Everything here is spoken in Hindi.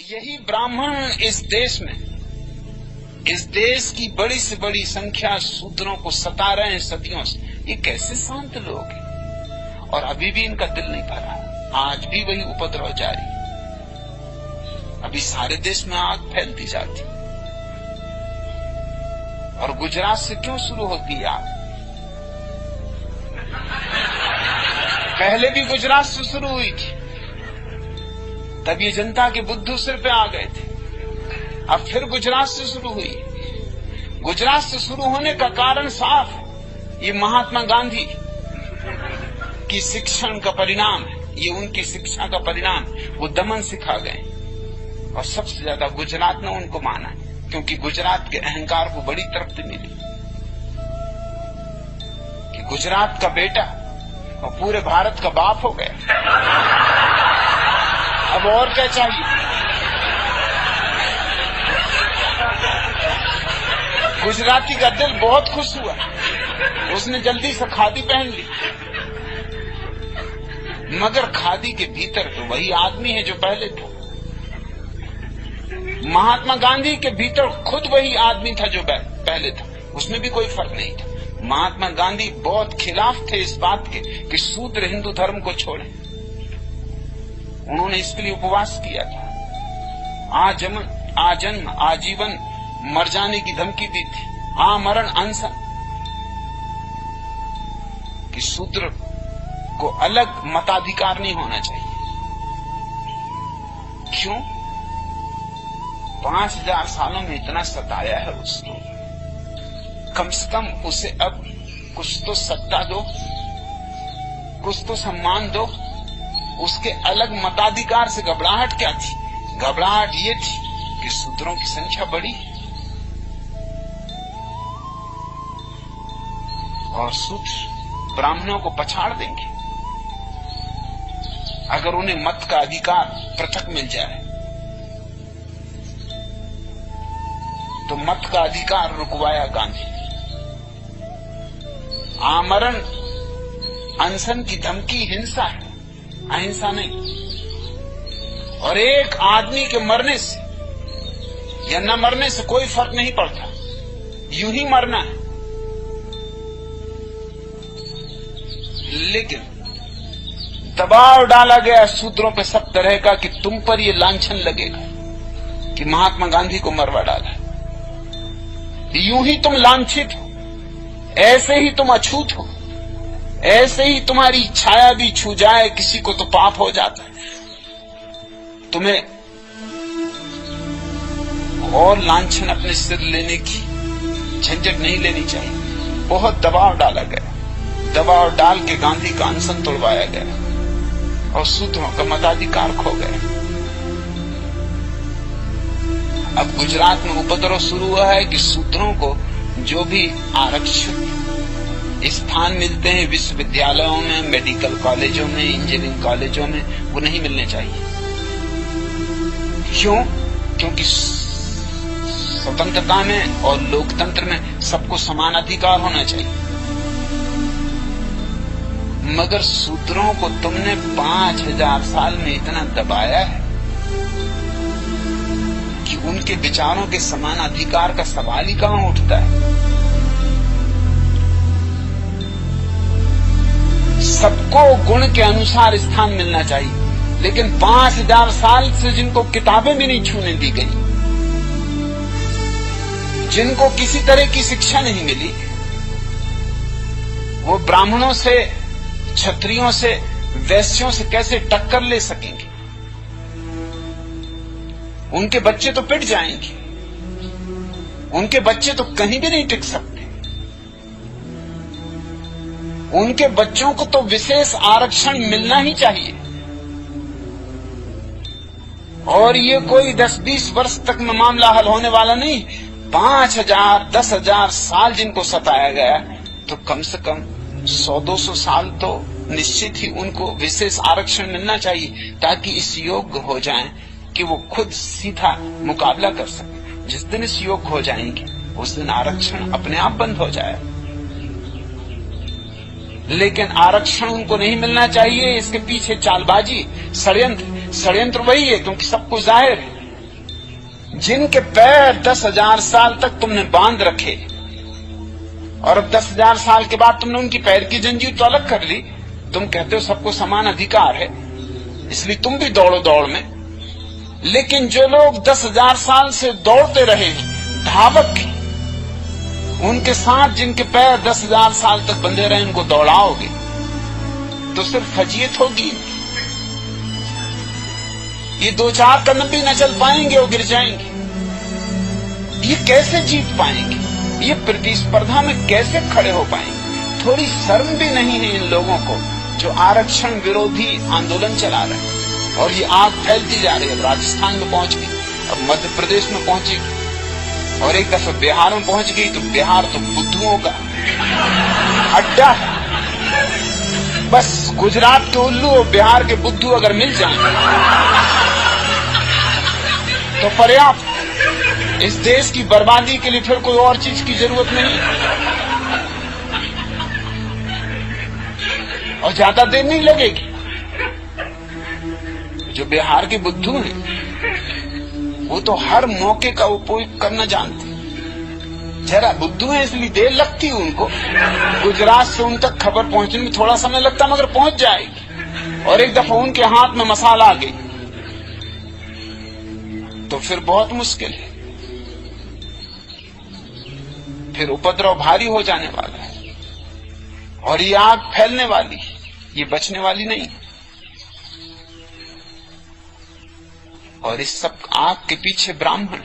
यही ब्राह्मण इस देश में, इस देश की बड़ी से बड़ी संख्या शूद्रों को सता रहे हैं सदियों से। ये कैसे शांत लोग हैं और अभी भी इनका दिल नहीं भरा, आज भी वही उपद्रव जारी। अभी सारे देश में आग फैलती जाती और गुजरात से क्यों शुरू होती है आग? पहले भी गुजरात से शुरू हुई थी, तब ये जनता के बुद्धू सिर पे आ गए थे। अब फिर गुजरात से शुरू हुई। गुजरात से शुरू होने का कारण साफ है, ये महात्मा गांधी की शिक्षण का परिणाम है, ये उनकी शिक्षा का परिणाम। वो दमन सिखा गए और सबसे ज्यादा गुजरात ने उनको माना, क्योंकि गुजरात के अहंकार को बड़ी तरक्की मिली कि गुजरात का बेटा और पूरे भारत का बाप हो गया। अब और क्या चाहिए? गुजराती का दिल बहुत खुश हुआ, उसने जल्दी से खादी पहन ली। मगर खादी के भीतर तो वही आदमी है जो पहले था। महात्मा गांधी के भीतर खुद वही आदमी था जो पहले था, उसमें भी कोई फर्क नहीं था। महात्मा गांधी बहुत खिलाफ थे इस बात के कि शूद्र हिंदू धर्म को छोड़ें। उन्होंने इसके लिए उपवास किया था, आजन्म आजीवन मर जाने की धमकी दी थी, आमरण अनशन, कि शूद्र को अलग मताधिकार नहीं होना चाहिए। क्यों? 5000 सालों में इतना सताया है उसको, कम से कम उसे अब कुछ तो सत्ता दो, कुछ तो सम्मान दो। उसके अलग मताधिकार से घबराहट क्या थी? घबराहट ये थी कि शूद्रों की संख्या बढ़ी और शूद्र ब्राह्मणों को पछाड़ देंगे अगर उन्हें मत का अधिकार पृथक मिल जाए। तो मत का अधिकार रुकवाया गांधी। आमरण अनशन की धमकी हिंसा है, अहिंसा नहीं। और एक आदमी के मरने से या न मरने से कोई फर्क नहीं पड़ता, यूं ही मरना है। लेकिन दबाव डाला गया शूद्रों पे सब तरह का कि तुम पर ये लांछन लगेगा कि महात्मा गांधी को मरवा डाला। यूं ही तुम लांछित हो, ऐसे ही तुम अछूत हो, ऐसे ही तुम्हारी छाया भी छू जाए किसी को तो पाप हो जाता है। तुम्हें और लांछन अपने सिर लेने की झंझट नहीं लेनी चाहिए। बहुत दबाव डाला गया, दबाव डाल के गांधी का अनशन तोड़वाया गया और शूद्रों का मताधिकार खो गया। अब गुजरात में उपद्रव शुरू हुआ है कि शूद्रों को जो भी आरक्षित स्थान मिलते हैं विश्वविद्यालयों में, मेडिकल कॉलेजों में, इंजीनियरिंग कॉलेजों में, वो नहीं मिलने चाहिए। क्यों? क्योंकि स्वतंत्रता में और लोकतंत्र में सबको समान अधिकार होना चाहिए। मगर शूद्रों को तुमने 5000 साल में इतना दबाया है कि उनके विचारों के समान अधिकार का सवाल ही कहां उठता है। सबको गुण के अनुसार स्थान मिलना चाहिए, लेकिन 5000 साल से जिनको किताबें भी नहीं छूने दी गई, जिनको किसी तरह की शिक्षा नहीं मिली, वो ब्राह्मणों से, क्षत्रियों से, वैश्यों से कैसे टक्कर ले सकेंगे? उनके बच्चे तो पिट जाएंगे, उनके बच्चे तो कहीं भी नहीं टिक सकते। उनके बच्चों को तो विशेष आरक्षण मिलना ही चाहिए। और ये कोई 10-20 वर्ष तक में मामला हल होने वाला नहीं। 5000, 10,000 साल जिनको सताया गया, तो कम से कम 100-200 साल तो निश्चित ही उनको विशेष आरक्षण मिलना चाहिए, ताकि इस योग्य हो जाएं कि वो खुद सीधा मुकाबला कर सके। जिस दिन इस योग्य हो जाएंगे, उस दिन आरक्षण अपने आप बंद हो जाए। लेकिन आरक्षण उनको नहीं मिलना चाहिए, इसके पीछे चालबाजी, षड्यंत्र वही है, क्योंकि सबको जाहिर है जिनके पैर 10,000 साल तक तुमने बांध रखे और अब 10,000 साल के बाद तुमने उनकी पैर की जंजीर तो अलग कर ली। तुम कहते हो सबको समान अधिकार है, इसलिए तुम भी दौड़ो दौड़ में। लेकिन जो लोग 10,000 साल से दौड़ते रहे हैं, धावक, उनके साथ जिनके पैर 10,000 साल तक बंधे रहे, उनको दौड़ाओगे तो सिर्फ फजीयत होगी। ये 2-4 कदम भी न चल पाएंगे और गिर जाएंगे। ये कैसे जीत पाएंगे? ये प्रतिस्पर्धा में कैसे खड़े हो पाएंगे? थोड़ी शर्म भी नहीं है इन लोगों को जो आरक्षण विरोधी आंदोलन चला रहे हैं। और ये आग फैलती जा रही है। अब राजस्थान में पहुंच गई, अब मध्य प्रदेश में पहुंचेगी और एक दफा बिहार में पहुंच गई तो बिहार तो बुद्धुओं का अड्डा है। बस गुजरात के उल्लू और बिहार के बुद्धू अगर मिल जाएं तो पर्याप्त। इस देश की बर्बादी के लिए फिर कोई और चीज की जरूरत नहीं और ज्यादा देर नहीं लगेगी। जो बिहार के बुद्धू हैं वो तो हर मौके का उपयोग करना जानते हैं। जरा बुद्धू हैं इसलिए देर लगती है उनको। गुजरात से उन तक खबर पहुंचने में थोड़ा समय लगता मगर पहुंच जाएगी। और एक दफा उनके हाथ में मसाला आ गई तो फिर बहुत मुश्किल है, फिर उपद्रव भारी हो जाने वाला है और ये आग फैलने वाली है, ये बचने वाली नहीं। और इस सब आग के पीछे ब्राह्मण